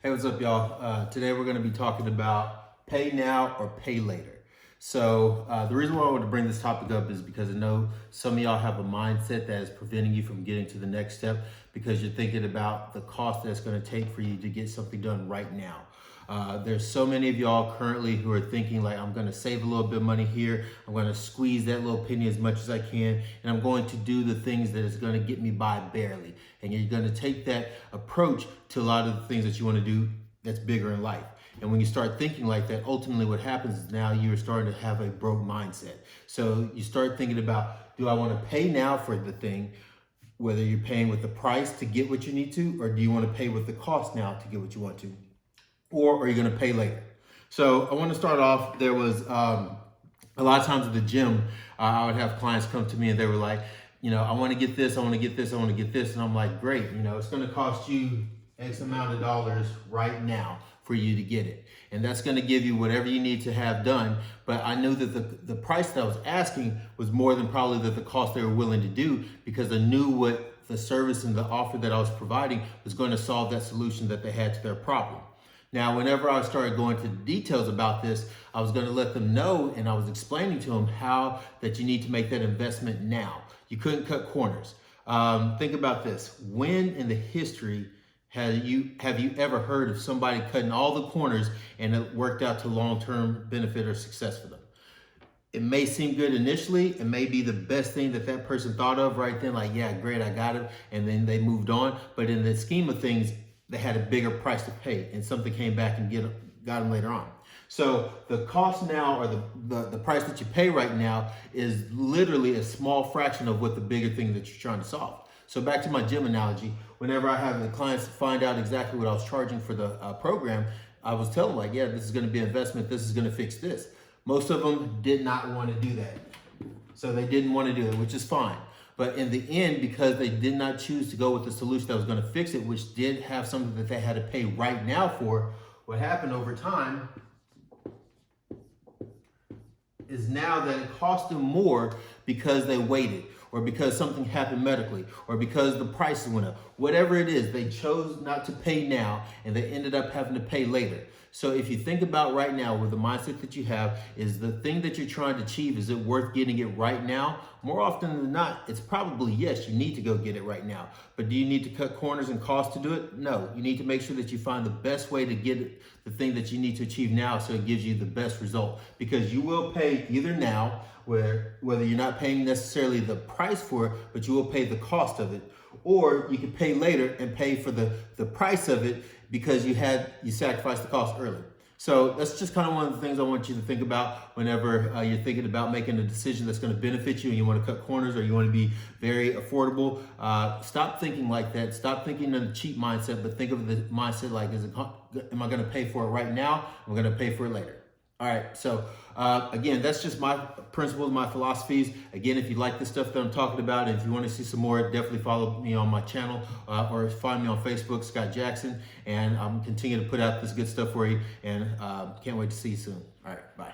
Hey, what's up, y'all? Today we're going to be talking about pay now or pay later. So the reason why I wanted to bring this topic up is because I know some of y'all have a mindset that is preventing you from getting to the next step because you're thinking about the cost that it's going to take for you to get something done right now. There's so many of y'all currently who are thinking like, I'm going to save a little bit of money here. I'm going to squeeze that little penny as much as I can. And I'm going to do the things that is going to get me by barely. And you're going to take that approach to a lot of the things that you want to do that's bigger in life. And when you start thinking like that, ultimately what happens is now you're starting to have a broke mindset. So you start thinking about, do I want to pay now for the thing? Whether you're paying with the price to get what you need to, or do you want to pay with the cost now to get what you want to? Or are you going to pay later? So I want to start off. There was a lot of times at the gym, I would have clients come to me and they were like, I want to get this, I want to get this, I want to get this. And I'm like, great, it's going to cost you X amount of dollars right now for you to get it. And that's going to give you whatever you need to have done. But I knew that the price that I was asking was more than probably the cost they were willing to do, because I knew what the service and the offer that I was providing was going to solve that solution that they had to their problem. Now, whenever I started going to the details about this, I was going to let them know, and I was explaining to them how that you need to make that investment now. You couldn't cut corners. Think about this. When in the history have you ever heard of somebody cutting all the corners and it worked out to long-term benefit or success for them? It may seem good initially. It may be the best thing that person thought of right then, like, yeah, great, I got it. And then they moved on. But in the scheme of things, they had a bigger price to pay, and something came back and got them later on. So the cost now, or the price that you pay right now, is literally a small fraction of what the bigger thing that you're trying to solve. So back to my gym analogy, whenever I have the clients find out exactly what I was charging for the program, I was telling them like, yeah, this is going to be an investment. This is going to fix this. Most of them did not want to do that. So they didn't want to do it, which is fine. But in the end, because they did not choose to go with the solution that was going to fix it, which did have something that they had to pay right now for, what happened over time is now that it cost them more because they waited, or because something happened medically, or because the prices went up. Whatever it is, they chose not to pay now, and they ended up having to pay later. So if you think about right now, with the mindset that you have, is the thing that you're trying to achieve, is it worth getting it right now? More often than not, it's probably yes, you need to go get it right now. But do you need to cut corners and costs to do it? No, you need to make sure that you find the best way to get it, the thing that you need to achieve now, so it gives you the best result. Because you will pay either now, whether you're not paying necessarily the price for it, but you will pay the cost of it. Or you can pay later and pay for the price of it because you sacrificed the cost early. So that's just kind of one of the things I want you to think about whenever you're thinking about making a decision that's going to benefit you, and you want to cut corners, or you want to be very affordable. Stop thinking like that. Stop thinking in a cheap mindset, but think of the mindset like, am I going to pay for it right now? I'm going to pay for it later. All right, so again, that's just my principles, my philosophies. Again, if you like the stuff that I'm talking about, and if you want to see some more, definitely follow me on my channel, or find me on Facebook, Scott Jackson, and I'm continuing to put out this good stuff for you, and can't wait to see you soon. All right, bye.